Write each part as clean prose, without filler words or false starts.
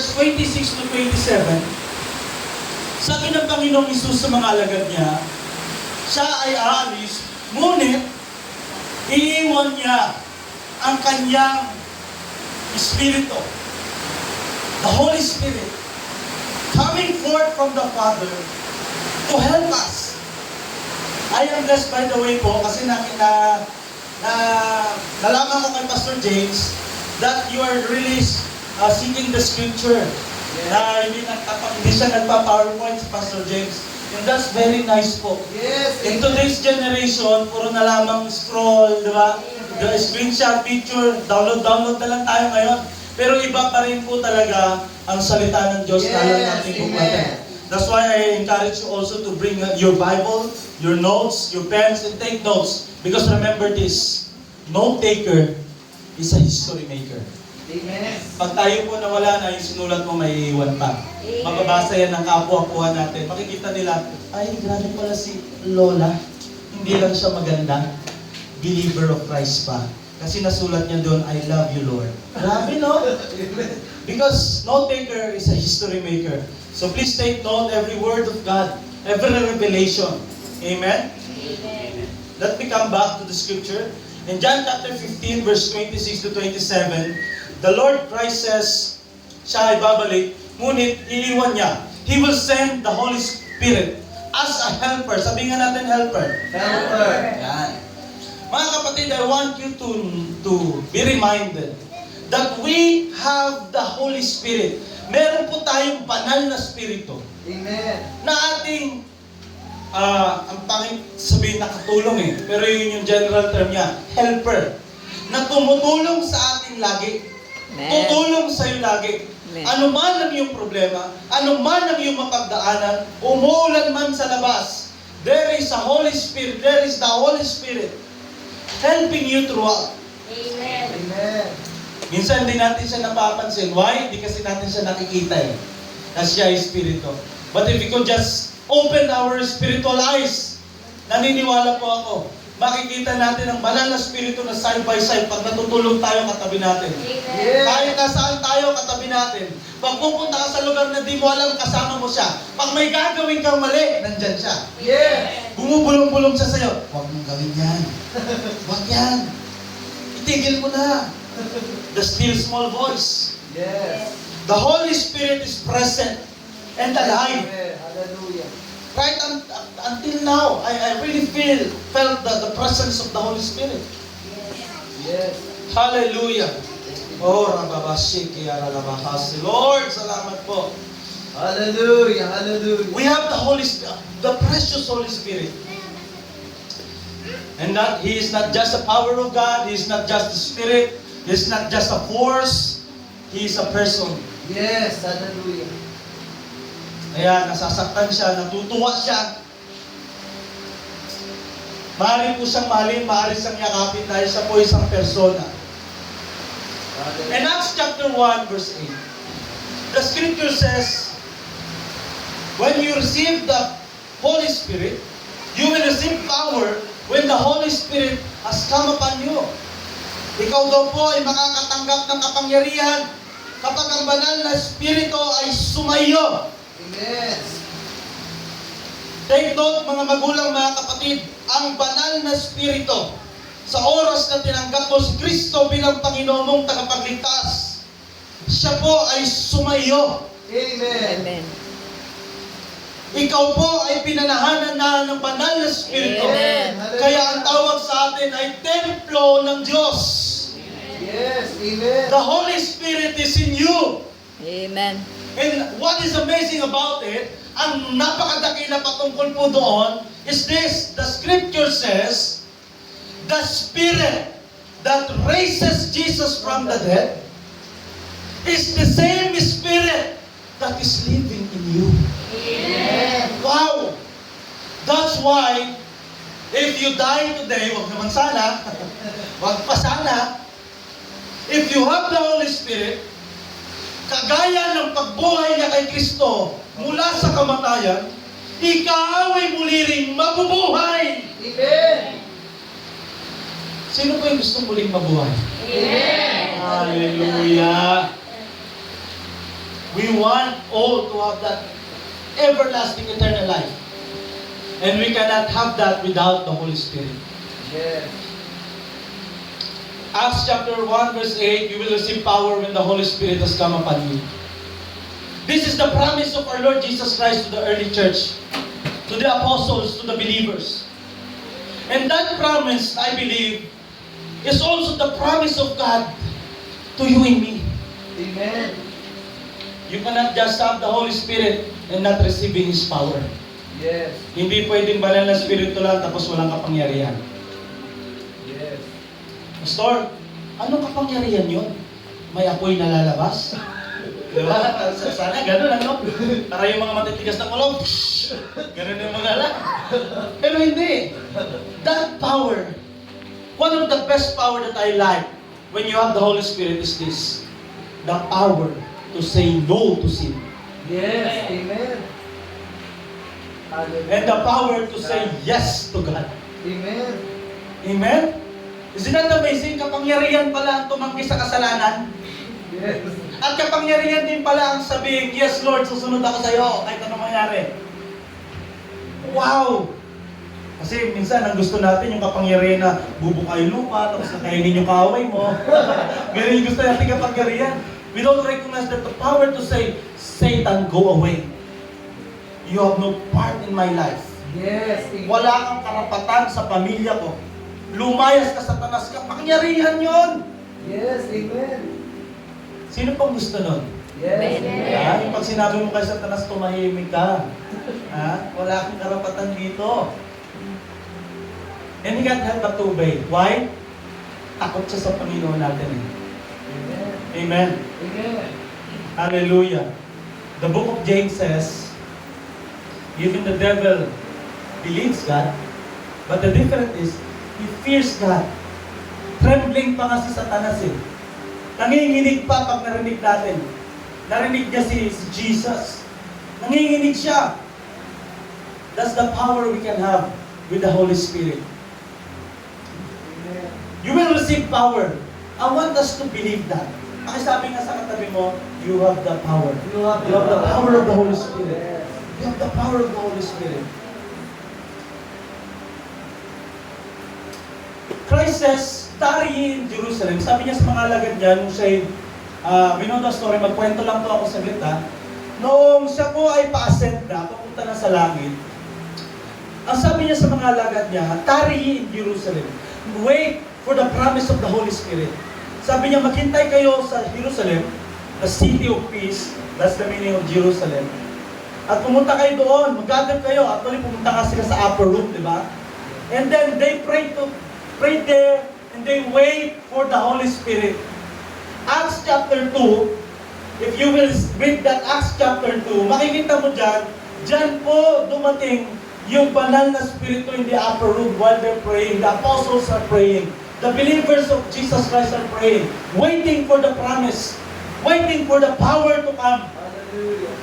verse 26 to 27, sabi ng Panginoong Hesus sa mga alagad niya, siya ay aalis, ngunit iiwan niya ang kanyang Espiritu, the Holy Spirit, coming forth from the Father to help us. I am blessed, by the way po, kasi nalaman ko kay Pastor James that you are really seeking the scripture. Na hindi siya nagpa-PowerPoint si Pastor James. And that's very nice po. Yes. In today's generation, puro na lamang scroll, di ba? The screenshot, picture, download na lang tayo ngayon. Pero iba pa rin po talaga ang salita ng Diyos na lang natin bukatan. That's why I encourage you also to bring your Bible, your notes, your pens, and take notes. Because remember this, note taker is a history maker. Amen. Pag tayo po nawala na, yung sinulat mo may iwan pa. Mababasa yan ng kapwa-kuha natin. Makikita nila, ay, grabe pala si Lola. Hindi lang siya maganda. Believer of Christ pa. Kasi nasulat niya doon, I love you, Lord. Grabe, no? Because note taker is a history maker. So please take note every word of God, every revelation. Amen? Amen. Let me come back to the scripture. In John chapter 15, verse 26 to 27, the Lord Christ says, siya ay babalik, ngunit iiwan niya. He will send the Holy Spirit as a helper. Sabihin nga natin helper. Helper. Yan. Mga kapatid, I want you to be reminded that we have the Holy Spirit. Meron po tayong banal na spirito. Amen. Na ating, ang pangit sabihin nakatulong pero yun yung general term niya, helper. Na tumutulong sa atin lagi. Tutulong sa iyo lagi. Ano man ang iyong problema, ano man ang iyong mapagdaanan, umuulan man sa labas, there is a Holy Spirit, there is the Holy Spirit helping you throughout. Amen. Amen. Minsan hindi natin siya napapansin. Why? Hindi kasi natin siya nakikita na siya ay Espiritu. But if we could just open our spiritual eyes, naniniwala po ako, makikita natin ang banal na Espiritu na side by side pag natutulog tayo katabi natin. Yes. Kahit nasaan tayo katabi natin. Pag pupunta ka sa lugar na di mo alam, kasama mo siya. Pag may gagawin kang mali, nandyan siya. Yes. Bumubulong-bulong siya sa'yo. Huwag mong gawin yan. Huwag yan. Itigil mo na. The still small voice. Yes. The Holy Spirit is present and alive. Amen. Hallelujah. Right until now, I really felt the presence of the Holy Spirit. Yes. Hallelujah. Oh, Rababashiki, Aralabahasi. Lord, salamat po. Hallelujah. Hallelujah. We have the Holy Spirit, the precious Holy Spirit. And that He is not just the power of God, He is not just the Spirit, He is not just a force, He is a person. Yes. Hallelujah. Kaya nasasaktan siya, natutuwa siya. Maaari po siyang mahalin, maaari siyang yakapin dahil siya po isang persona. In Acts chapter 1 verse 8, the scripture says, when you receive the Holy Spirit, you will receive power when the Holy Spirit has come upon you. Ikaw daw po ay makakatanggap ng kapangyarihan kapag ang banal na Espiritu ay sumayo. Amen. Take note mga magulang, mga kapatid, ang banal na Espiritu sa oras na tinanggap mo si Kristo bilang Panginoon mong tagapagligtas, siya po ay sumayo. Amen. Amen. Ikaw po ay pinanahanan na ng banal na Espiritu. Amen. Kaya ang tawag sa atin ay templo ng Diyos. Yes. Amen. The Holy Spirit is in you. Amen. And what is amazing about it, ang napakadakila patungkol po doon, is this: the scripture says, the Spirit that raises Jesus from the dead is the same Spirit that is living in you. Amen. Wow! That's why, if you die today, wag naman sana, wag pa sana, if you have the Holy Spirit, kagaya ng pagbuhay niya kay Kristo mula sa kamatayan, ikaw ay muli ring mabubuhay. Amen. Sino po yung gustong muling mabuhay? Amen. Hallelujah! We want all to have that everlasting eternal life. And we cannot have that without the Holy Spirit. Yes. Acts chapter 1 verse 8, you will receive power when the Holy Spirit has come upon you. This is the promise of our Lord Jesus Christ to the early church, to the apostles, to the believers. And that promise, I believe, is also the promise of God to you and me. Amen. You cannot just have the Holy Spirit and not receiving His power. Yes. Hindi pwedeng banal na spirito lang tapos walang kapangyarihan. Yes. Pastor, anong kapangyarihan yun? May apoy na lalabas? Diba? Sana ganun ano? Para yung mga matitigas na kulong, ganun yung mga lang. Pero hindi. That power, one of the best power that I like when you have the Holy Spirit is this. The power to say no to sin. Yes. Amen. And the power to say yes to God. Amen. Amen? Isn't that amazing? Kapangyarihan pala ang tumanggi sa kasalanan. Yes. At kapangyarihan din pala ang sabihin, yes Lord, susunod ako sa iyo kahit anong mangyari. Wow! Kasi minsan ang gusto natin yung kapangyarihan na bubukay lupa, tapos nakainin yung kaaway mo. Ganun yung gusto natin kapangyarihan. We don't recognize that the power to say, Satan, go away. You have no part in my life. Yes. Amen. Wala kang karapatan sa pamilya ko. Lumayas ka, Satanas, kapangyarihan yon. Yes. Amen. Sino pang gusto nun? Yes. Ha? Yung pag sinabi mo kay Satanas, tumahimik ka. Ha? Wala kang karapatan dito. And he can't help but to obey. Why? Takot siya sa Panginoon natin. Amen. Amen. Amen. Hallelujah. The book of James says, even the devil believes God, but the difference is, he fears God. Trembling pa nga si Satanas eh. Nanginginig pa pag narinig natin. Narinig niya si Jesus. Nanginginig siya. That's the power we can have with the Holy Spirit. Amen. You will receive power. I want us to believe that. Pakisabi nga sa katabi mo, you have the power. You have You have the power of the Holy Spirit. Yes. You have the power of the Holy Spirit. Christ says, tarry in Jerusalem. Sabi niya sa mga alagad niya, nung siya'y, we know the story, magkwento lang to ako saglit ha. Noong siya po ay pa-ascend na, papunta na sa langit, ang sabi niya sa mga alagad niya, tarry in Jerusalem. Wait for the promise of the Holy Spirit. Sabi niya, maghintay kayo sa Jerusalem, the city of peace. That's the meaning of Jerusalem. At pumunta kayo doon, mag-gather kayo. Actually, pumunta ka sila sa upper room, di ba? And then, they pray there, and they wait for the Holy Spirit. Acts chapter 2, if you will read that Acts chapter 2, makikita mo dyan po dumating yung banal na spirito in the upper room while they're praying. The apostles are praying. The believers of Jesus Christ are praying, waiting for the promise, waiting for the power to come. Hallelujah.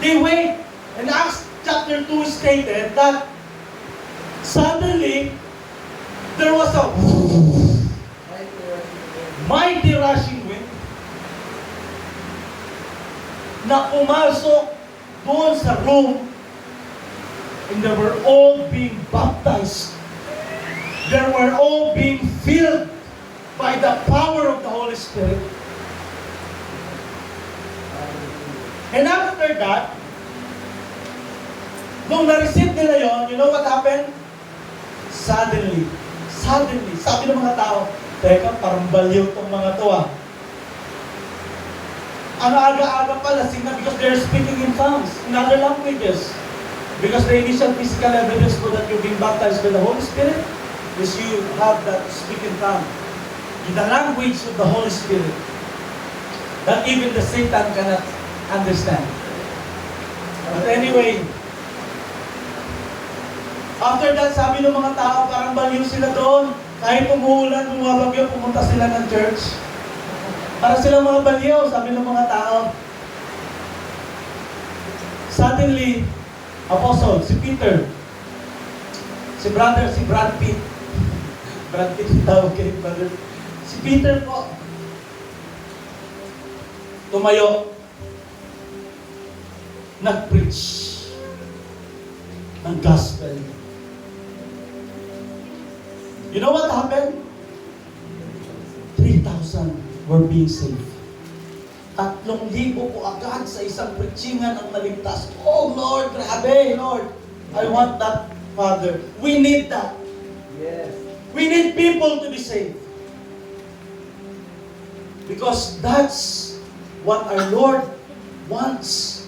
They wait. And Acts chapter 2 stated that suddenly there was a mighty rushing wind na pumasok doon sa room, and they were all being baptized. They were all being filled by the power of the Holy Spirit. And after that, nung na-receive nila yon, you know what happened? Suddenly, sabi ng mga tao, teka, parang baliw tong mga to ah. Ang aga-aga pala, because they're speaking in tongues, in other languages. Because the initial physical evidence for that you're being baptized by the Holy Spirit is you have that speaking tongue. In the language of the Holy Spirit, that even the Satan cannot understand. But anyway, after that, sabi ng mga tao, parang baliw sila doon. Kahit umuulan, bumabagyo, pumunta sila ng church. Para silang mga baliw, sabi ng mga tao. Suddenly, apostle, si Peter, si Brad Pitt. Brad Pitt yung tawag kay brother. Si Peter po. tumayo, nag-preach ng gospel. You know what happened? 3,000 were being saved. 3,000 po agad sa isang preachingan ang naligtas. Oh Lord, grabe, Lord. I want that, Father. We need that. Yes. We need people to be saved. Because that's what our Lord wants.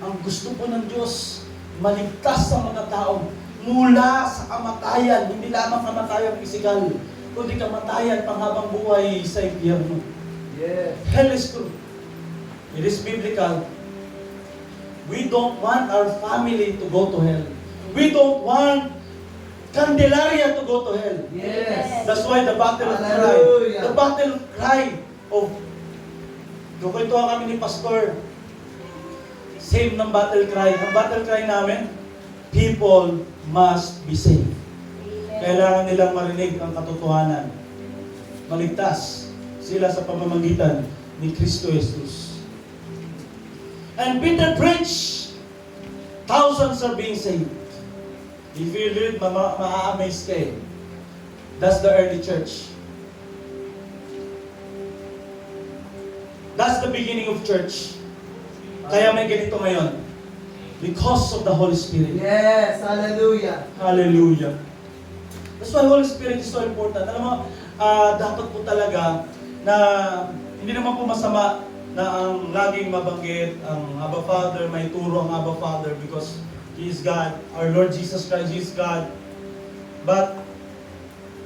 Ang gusto po ng Diyos, maligtas sa mga tao mula sa kamatayan, hindi lamang kamatayan physical, kundi kamatayan panghabang buhay sa impyerno. Yes. Hell is true. It is biblical. We don't want our family to go to hell. We don't want Candelaria to go to hell. Yes. That's why the battle of cry. Hallelujah. The battle cry of Kukwentuhan kami ni Pastor. Same ng battle cry. Ang battle cry namin, people must be saved. Kailangan nilang marinig ang katotohanan. Maligtas sila sa pamamagitan ni Kristo Jesus. And Peter preached, thousands are being saved. If you read, ma-amaze kayo. That's the early church. That's the beginning of church. Kaya may ganito ngayon. Because of the Holy Spirit. Yes. Hallelujah. Hallelujah. That's why Holy Spirit is so important. Alam mo, dapat po talaga na hindi naman po masama na ang laging mabanggit ang Abba Father, may turo ang Abba Father because He is God. Our Lord Jesus Christ, He is God. But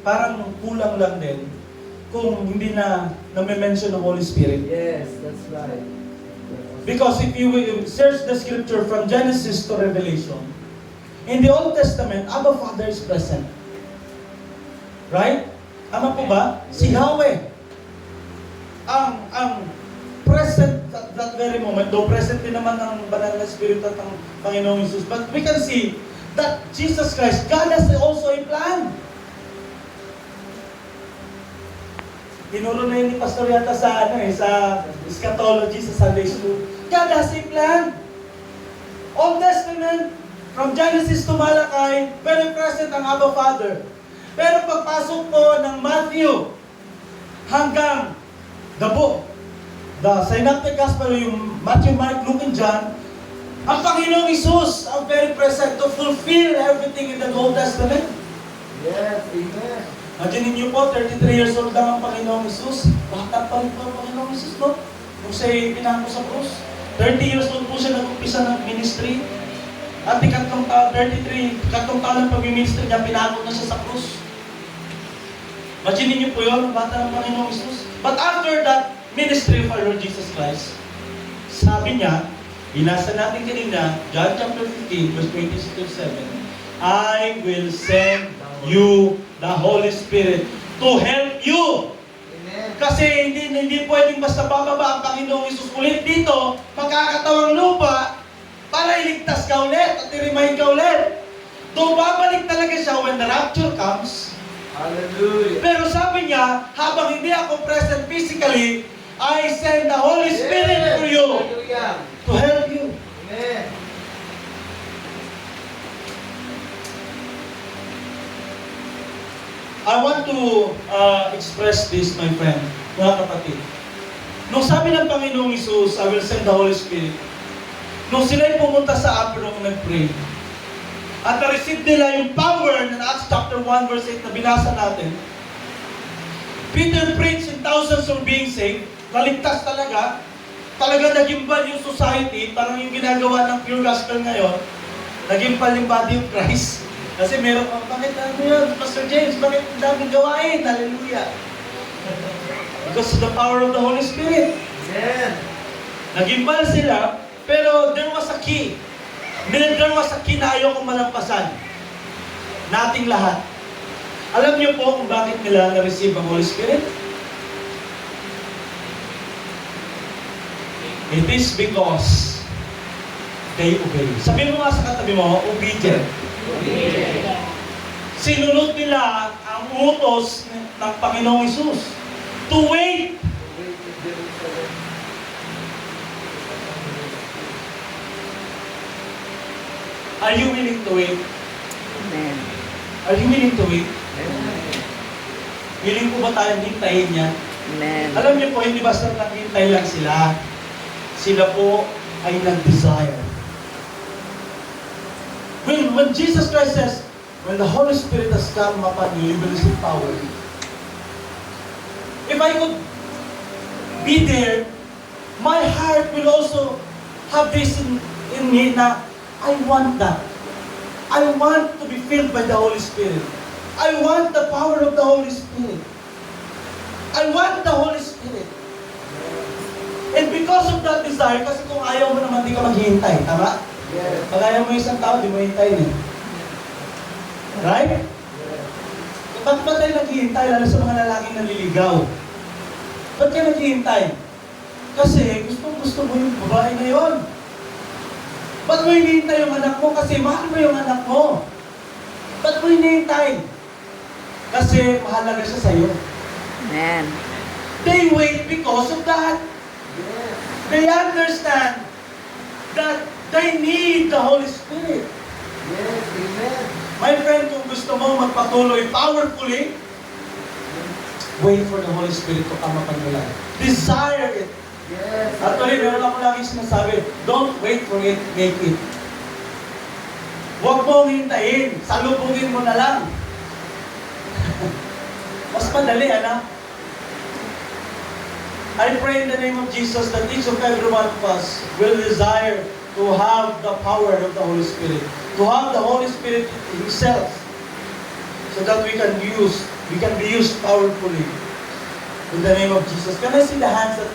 parang kulang lang din kung hindi na name-mention ng Holy Spirit. Yes, that's right. Because if you will search the scripture from Genesis to Revelation, in the Old Testament, Abba Father is present. Right? Ama po ba? Si Yahweh. Ang present at that very moment, though present din naman ang banal na Spirit at ang Panginoong Jesus, but we can see that Jesus Christ, God has also a plan. Tinuro na yun ni Pastor yata sa eschatology, sa Sunday School. God has a plan. Old Testament, from Genesis to Malachi, very present ang Abba Father. Pero pagpasok po ng Matthew hanggang the Synoptic Gospel, yung Matthew, Mark, Luke, and John, ang Panginoong Isus ang very present to fulfill everything in the Old Testament. Yes, amen. Imagine niyo po, 33 years old lang ang Panginoong Isus. Bata pa rin po ang Panginoong Isus, no? Kung siya'y pinako sa krus. 30 years old po siya nag-umpisa ng ministry. At ikatlong taon, 33, ikatlong taon ng pag-ministry niya, pinako na siya sa krus. Imagine niyo po yun, bata ng Panginoong Isus. But after that ministry of our Lord Jesus Christ, sabi niya, binasa natin kanina, John chapter 15, verse 26-7, I will send you the Holy Spirit to help you. Amen. Kasi hindi pwedeng basta bababa ang Panginoong Isus ulit dito, magkakatawang lupa, para iligtas ka ulit at i-remind ka ulit. Though babalik talaga siya when the rapture comes, Hallelujah. pero sabi niya, habang hindi ako present physically, I send the Holy Spirit for you Hallelujah. to help you. Amen. I want to express this, my friend, mga kapatid. Nung sabi ng Panginoong Isus, I will send the Holy Spirit, nung sila'y pumunta sa upper room nag-pray, at na-receive nila yung power ng Acts chapter 1 verse 8 na binasa natin, Peter preached and thousands were being saved, naligtas talaga nagimbal yung society, parang yung ginagawa ng pure gospel ngayon, nagimbal yung body of Christ. Kasi meron bakit ano yun, Pastor James, bakit daming gawain? Hallelujah. Because of the power of the Holy Spirit. Amen. Nagimbal sila, pero there was a key. There was a key na ayaw kong malampasan. Nating lahat. Alam niyo po kung bakit nila na-receive ang Holy Spirit? It is because they obey. Sabihin mo nga sa katabi mo, obedient. Sinunod nila ang utos ng Panginoong Isus to wait Are you willing to wait? Amen. Are you willing to wait? Amen. Willing po ba tayong hintayin niya? Amen. Alam niyo po, hindi basta naghintay lang sila. Sila po ay nag-desire. When Jesus Christ says, when the Holy Spirit has come upon you, you will receive power. If I could be there, my heart will also have this in me na I want that. I want to be filled by the Holy Spirit. I want the power of the Holy Spirit. I want the Holy Spirit. And because of that desire, kasi kung ayaw mo naman, di ka maghihintay. Tama? Yes. Pag ayaw mo isang tao, di mo hintayin eh. Right? Ba't ba tayo naghihintay, lalo sa mga lalaking naliligaw? Ba't kayo naghihintay? Kasi gusto mo yung babae na yun. Ba't mo hinihintay yung anak mo? Kasi mahal mo yung anak mo. Ba't mo hinihintay? Kasi mahalaga siya sa'yo. Amen. They wait because of that. Yes. They understand that they need the Holy Spirit. Yes. Amen. My friend, kung gusto mo magpatuloy powerfully, wait for the Holy Spirit to come upon your life. Desire it. Yes. Actually, meron ako laging sinasabi, don't wait for it, make it. Huwag mong hintayin, salubungin mo na lang. Mas madali, anak. I pray in the name of Jesus that each of every one of us will desire to have the power of the Holy Spirit, to have the Holy Spirit Himself, so that we can be used powerfully. In the name of Jesus. Can I see the hands that